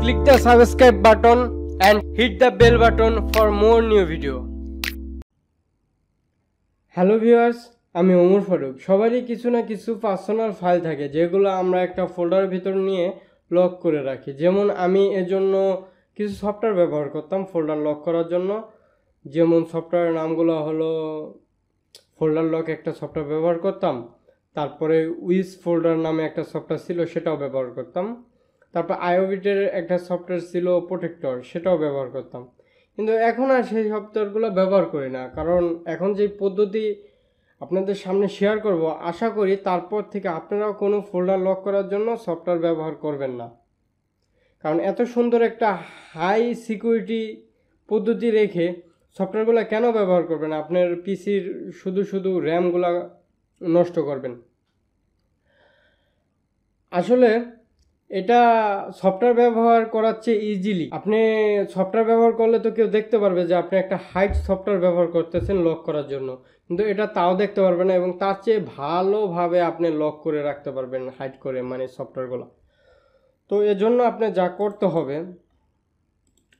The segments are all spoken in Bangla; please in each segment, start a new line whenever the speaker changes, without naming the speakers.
click the subscribe button and hit the bell button for more new video. Hello viewers, আমি ওমর ফারুক। সবারই কিছু না কিছু পার্সোনাল ফাইল থাকে যেগুলো আমরা একটা ফোল্ডারের ভিতর নিয়ে লক করে রাখি। যেমন আমি এজন্য কিছু সফটওয়্যার ব্যবহার করতাম ফোল্ডার লক করার জন্য। যেমন সফটওয়্যারের নামগুলো হলো ফোল্ডার লক একটা সফটওয়্যার ব্যবহার করতাম, তারপরে উইজ ফোল্ডার নামে একটা সফটওয়্যার ছিল সেটাও ব্যবহার করতাম, তারপর আইওবিটের একটা সফটওয়্যার ছিল প্রোটেক্টর সেটাও ব্যবহার করতাম। কিন্তু এখন আর সেই সফটওয়্যারগুলো ব্যবহার করি না, কারণ এখন যে পদ্ধতি আপনাদের সামনে শেয়ার করব, আশা করি তারপর থেকে আপনারাও কোনো ফোল্ডার লক করার জন্য সফটওয়্যার ব্যবহার করবেন না। কারণ এত সুন্দর একটা হাই সিকিউরিটি পদ্ধতি রেখে সফটওয়্যারগুলো কেন ব্যবহার করবেন? আপনার পিসির শুধু র্যামগুলো নষ্ট করবেন। আসলে এটা সফটওয়্যার ব্যবহার করার চেয়ে ইজিলি আপনি সফটওয়্যার ব্যবহার করলে তো কেউ দেখতে পারবে যে আপনি একটা হাইড সফটওয়্যার ব্যবহার করতেছেন লক করার জন্য, কিন্তু এটা তাও দেখতে পারবে না, এবং তার চেয়ে ভালোভাবে আপনি লক করে রাখতে পারবেন হাইড করে, মানে সফটওয়্যারগুলো। তো এজন্য আপনি যা করতে হবে,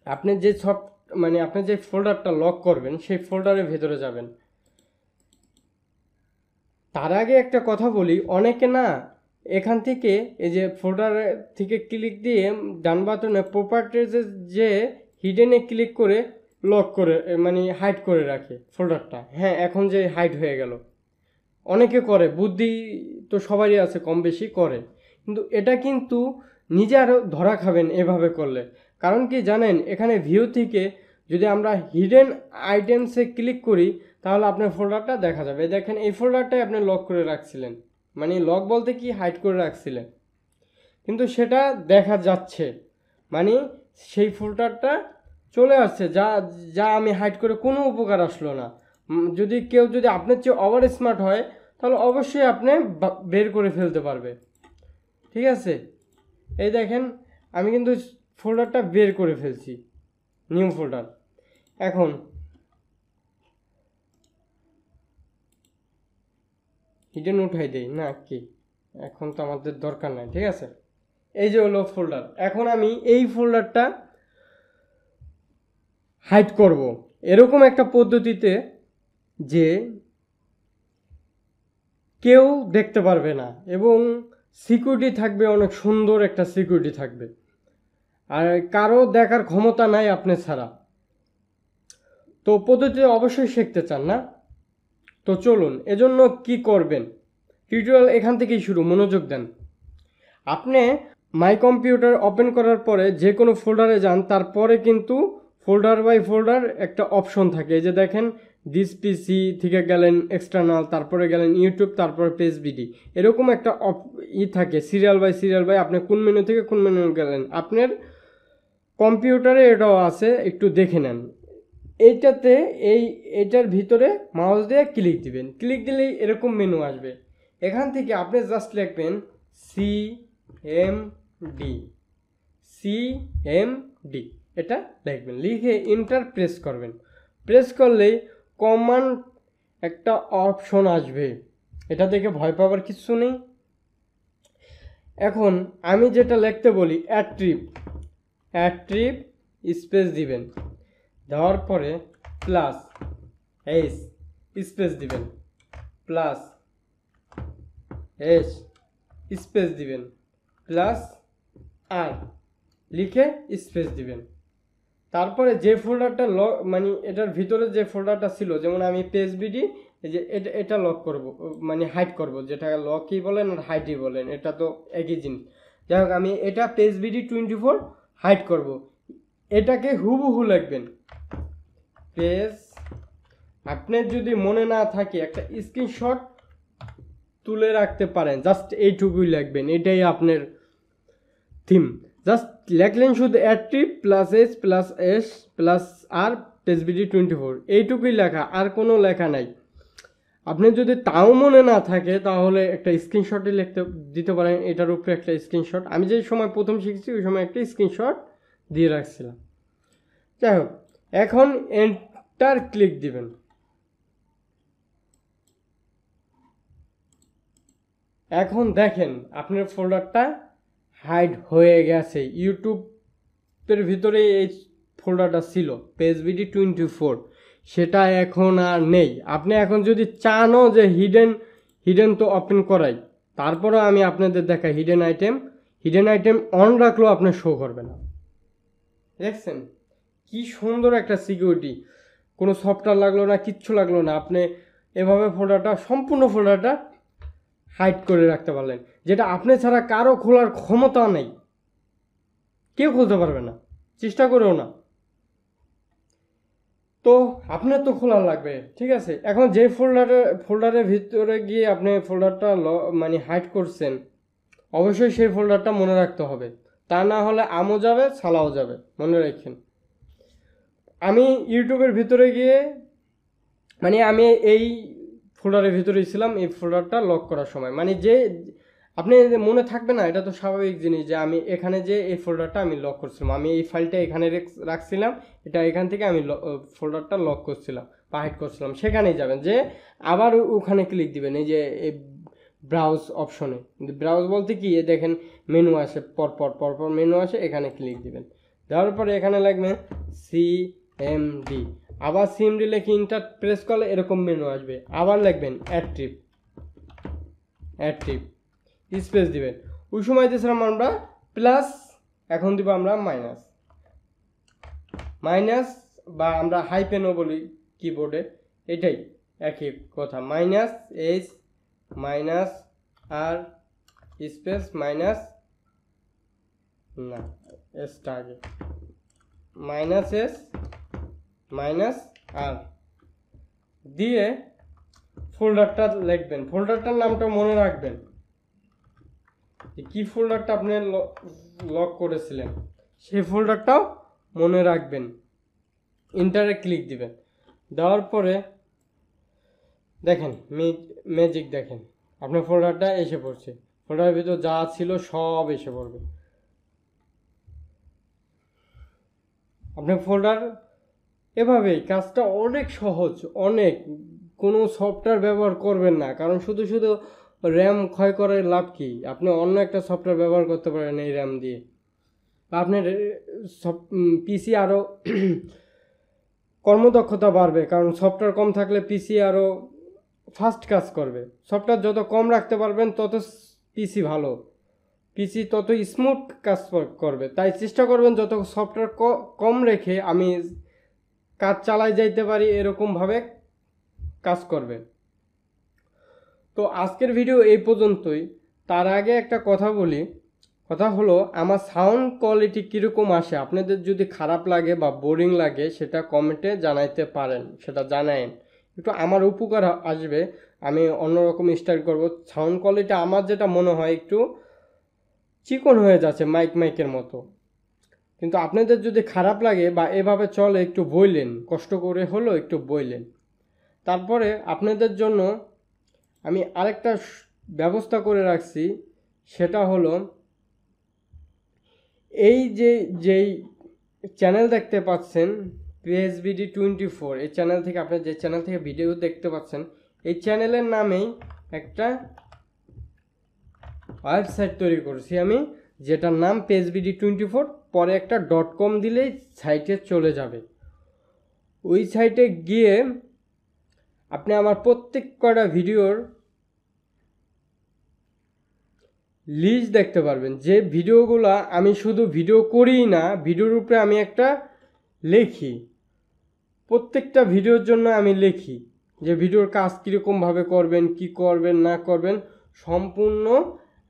আপনি যে ফোল্ডারটা লক করবেন সেই ফোল্ডারের ভেতরে যাবেন। তার আগে একটা কথা বলি, অনেকে না এখান থেকে এই যে ফোল্ডার থেকে ক্লিক দিয়ে ডান বাটনে প্রপার্টিজে যে হিডেনে ক্লিক করে লক করে মানে হাইড করে রাখে ফোল্ডারটা। হ্যাঁ, এখন যে হাইড হয়ে গেল, অনেকে করে, বুদ্ধি তো সবারই আছে, কম বেশি করে, কিন্তু এটা কিন্তু নিজে আরও ধরা খাবেন এভাবে করলে। কারণ কি জানেন, এখানে ভিউ থেকে যদি আমরা হিডেন আইটেমসে ক্লিক করি তাহলে আপনার ফোল্ডারটা দেখা যাবে। দেখেন, এই ফোল্ডারটাই আপনি লক করে রাখছিলেন, মানে লক বলতে কি হাইড করে রাখছিলেন, কিন্তু সেটা দেখা যাচ্ছে, মানে সেই ফোল্ডারটা চলে আসছে, যা আমি হাইড করে কোনো উপকার আসলো না। যদি আপনার চেয়ে ওভার স্মার্ট হয় তাহলে অবশ্যই আপনি বের করে ফেলতে পারবে। ঠিক আছে, এই দেখেন আমি কিন্তু ফোল্ডারটা বের করে ফেলছি, নিউ ফোল্ডার। এখন হিডেন উঠাই দেই না কি, এখন তো আমাদের দরকার নাই। ঠিক আছে, এই যে হলো ফোল্ডার। এখন আমি এই ফোল্ডারটা হাইড করব এরকম একটা পদ্ধতিতে যে কেউ দেখতে পারবে না, এবং সিকিউরিটি থাকবে, অনেক সুন্দর একটা সিকিউরিটি থাকবে, আর কারো দেখার ক্ষমতা নাই আপনি ছাড়া। তো পদ্ধতি অবশ্যই শিখতে চান না? তো চলুন, এজন্য কি করবেন, টিউটোরিয়াল এখান থেকেই শুরু, মনোযোগ দেন। আপনি মাই কম্পিউটার ওপেন করার পরে যে কোনো ফোল্ডারে যান, তারপরে কিন্তু ফোল্ডার বাই ফোল্ডার একটা অপশন থাকে। এই যে দেখেন, দিস পিসি থেকে গেলেন এক্সটার্নাল, তারপরে গেলেন ইউটিউব, তারপরে পেজ বিডি, এরকম একটা থাকে সিরিয়াল বাই আপনি কোন মেনু থেকে কোন মেনু গেলেন। আপনার কম্পিউটারে এটাও আছে, একটু দেখে নেন। এইটার ভিতরে মাউস দিয়ে ক্লিক দিবেন, ক্লিক দিলেই এরকম মেনু আসবে। এখান থেকে আপনি জাস্ট লিখবেন CMD, এটা লিখবেন, লিখে এন্টার প্রেস করবেন। প্রেস করলেই কমান্ড একটা অপশন আসবে, এটা দেখে ভয় পাওয়ার কিছু নেই। এখন আমি যেটা লিখতে বলি, অ্যাট্রিপ স্পেস দিবেন, দেওয়ার পরে প্লাস এস স্পেস দিবেন, প্লাস এস স্পেস দিবেন, প্লাস আর লিখে স্পেস দিবেন। তারপরে যে ফোল্ডারটা মানে এটার ভিতরে যে ফোল্ডারটা ছিল, যেমন আমি পেজ বিডি, এই যে এটা লক করব, মানে হাইড করব, যেটা লকই বলেন আর হাইডই বলেন, এটা তো একই জিনিস। যাই হোক, আমি এটা পেজ বিডি 24 হাইড করব। এটাকে হুবহু লিখবেন পেজ। আপনার যদি মনে না থাকে একটা স্ক্রিনশট তুলে রাখতে পারেন, জাস্ট এইটুকুই লিখবেন, এটাই আপনার থিম। জাস্ট লিখলেন শুধু অ্যাট্রিপ প্লাস এস প্লাস আর পেজ বিডি 24, এইটুকুই লেখা, আর কোনো লেখা নাই। আপনি যদি তাও মনে না থাকে তাহলে একটা স্ক্রিনশটই দিতে পারেন, এটার উপরে একটা স্ক্রিনশট। আমি যে সময় প্রথম শিখছি ওই সময় একটা স্ক্রিনশট দিয়ে রাখছিলাম। যাই হোক, এখন এন্টার ক্লিক দিবেন। এখন দেখেন আপনার ফোল্ডারটা হাইড হয়ে গেছে, ইউটিউব এর ভিতরে এই ফোল্ডারটা ছিল PSBD24, সেটা এখন আর নেই। আপনি এখন যদি চানও যে হিডেন তো ওপেন করাই, তারপরেও আমি আপনাদের দেখাই হিডেন আইটেম অন রাখলেও আপনার শো করবে না। দেখছেন কি সুন্দর একটা সিকিউরিটি, কোনো সফটওয়্যার লাগলো না, কিচ্ছু লাগলো না, আপনি এভাবে সম্পূর্ণ ফোল্ডারটা হাইড করে রাখতে পারলেন, যেটা আপনি ছাড়া কারো খোলার ক্ষমতা নেই, কেউ খুলতে পারবে না, চেষ্টা করেও না। তো আপনার তো খোলা লাগবে, ঠিক আছে। এখন যে ফোল্ডারের ভিতরে গিয়ে আপনি ফোল্ডারটা মানে হাইড করছেন, অবশ্যই সেই ফোল্ডারটা মনে রাখতে হবে, তা না হলে আমও যাবে ছালাও যাবে, মনে রাখেন। আমি ইউটিউবের ভিতরে গিয়ে মানে আমি এই ফোল্ডারের ভিতরেই ছিলাম এই ফোল্ডারটা লক করার সময়, মানে যে আপনি মনে থাকবে না, এটা তো স্বাভাবিক জিনিস যে আমি এখানে যে এই ফোল্ডারটা আমি লক করছিলাম, আমি এই ফাইলটা এখানে রাখছিলাম, এটা এখান থেকে আমি ফোল্ডারটা লক করছিলাম বা হাইড করছিলাম, সেখানেই যাবেন, যে আবার ওখানে ক্লিক দিবেন এই যে এই ব্রাউজ অপশনে। ব্রাউজ বলতে কি, দেখেন মেনু আসে, পরপর মেনু আসে, এখানে ক্লিক দিবেন, দেওয়ার পরে এখানে লাগবে CMD, আবার CMD লিখে ইন্টার প্রেস করলে এরকম মেনু আসবে, আবার লিখবেন অ্যাড ট্রিপ স্পেস দিবেন। ওই সময় দিয়েছিলাম আমরা প্লাস, এখন দিব আমরা মাইনাস বা আমরা হাইপেনও বলি কিবোর্ডে, এটাই একই কথা, -H -R স্পেস এসটা আগে -S -R দিয়ে ফোল্ডারটা লিখবেন, ফোল্ডারটার নামটা মনে রাখবেন, কি ফোল্ডারটা আপনি লক করেছিলেন সেই ফোল্ডারটাও মনে রাখবেন, ইন্টারে ক্লিক দিবেন। দেওয়ার পরে দেখেন ম্যাজিক, দেখেন আপনার ফোল্ডারটা এসে পড়ছে, ফোল্ডারের ভিতর যা ছিল সব এসে পড়বে। আপনার ফোল্ডার এভাবেই, কাজটা অনেক সহজ, অনেক, কোনো সফটওয়্যার ব্যবহার করবেন না, কারণ শুধু র্যাম ক্ষয় করার লাভ কি, আপনি অন্য একটা সফটওয়্যার ব্যবহার করতে পারেন এই র্যাম দিয়ে, বা আপনার পিসি আরও কর্মদক্ষতা বাড়বে, কারণ সফটওয়্যার কম থাকলে পিসি আরও ফাস্ট কাজ করবে। সফটওয়্যার যত কম রাখতে পারবেন তত পিসি তত স্মুথ কাজ করবে, তাই চেষ্টা করবেন যত সফটওয়্যার কম রেখে আমি কাজ চালাই যাইতে পারি, এরকমভাবে কাজ করবে। তো আজকের ভিডিও এই পর্যন্তই। তার আগে একটা কথা বলি, কথা হলো আমার সাউন্ড কোয়ালিটি কীরকম আসে, আপনাদের যদি খারাপ লাগে বা বোরিং লাগে সেটা কমেন্টে জানাইতে পারেন, সেটা জানায়েন, একটু আমার উপকার আসবে, আমি অন্যরকম স্টাইল করব। সাউন্ড কোয়ালিটি আমার যেটা মনে হয় একটু চিকন হয়ে যাচ্ছে মাইকের মতো, কিন্তু আপনাদের যদি খারাপ লাগে বা এভাবে চলে একটু বললেন, কষ্ট করে হলো একটু বললেন। তারপরে আপনাদের জন্য আমি আরেকটা ব্যবস্থা করে রাখছি, সেটা হলো এই যেই চ্যানেল দেখতে পাচ্ছেন PSBD24, এই চ্যানেল থেকে আপনি যে চ্যানেল থেকে ভিডিও দেখতে পাচ্ছেন, এই চ্যানেলের নামেই একটা ওয়েবসাইট তৈরি করেছি আমি, যেটার নাম PSBD24, পরে একটা .com দিলেই সাইটে চলে যাবে। ওই সাইটে গিয়ে আপনি আমার প্রত্যেক কটা ভিডিওর লিস্ট দেখতে পারবেন, যে ভিডিওগুলো আমি শুধু ভিডিও করিই না, ভিডিওর উপরে আমি একটা লিখি, প্রত্যেকটা ভিডিওর জন্য আমি লিখি যে ভিডিওর কাজ কীরকমভাবে করবেন, কি করবেন না করবেন, সম্পূর্ণ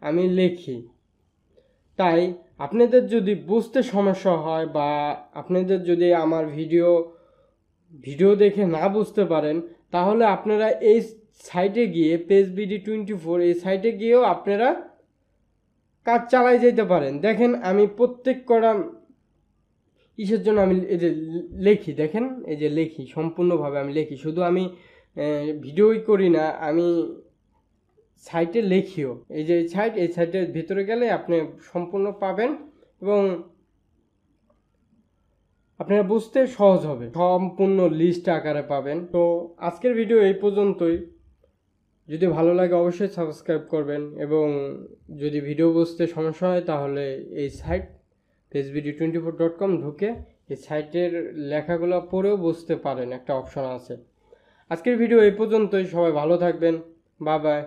আমি লিখি। তাই আপনাদের যদি বুঝতে সমস্যা হয় বা আপনাদের যদি আমার ভিডিও দেখে না বুঝতে পারেন, তাহলে আপনারা এই সাইটে গিয়ে PSBD24 এই সাইটে গিয়েও আপনারা কাজ চালাই যেতে পারেন। দেখেন আমি প্রত্যেক কটা ইসের জন্য আমি এই যে লিখি, দেখেন এই যে লিখি, সম্পূর্ণভাবে আমি লিখি, শুধু আমি ভিডিওই করি না, আমি সাইটে লিখিও। এই যে এই সাইটের ভিতরে গেলে আপনি সম্পূর্ণ পাবেন এবং আপনারা বুঝতে সহজ হবে, সম্পূর্ণ লিস্ট আকারে পাবেন। তো আজকের ভিডিও এই পর্যন্তই, যদি ভালো লাগে অবশ্যই সাবস্ক্রাইব করবেন, এবং যদি ভিডিও বুঝতে সমস্যা হয় তাহলে এই সাইট pacebd24.com ঢুকে এই সাইটের লেখাগুলো পড়েও বুঝতে পারেন, একটা অপশন আছে। আজকের ভিডিও এই পর্যন্তই, সবাই ভালো থাকবেন, বাই বাই।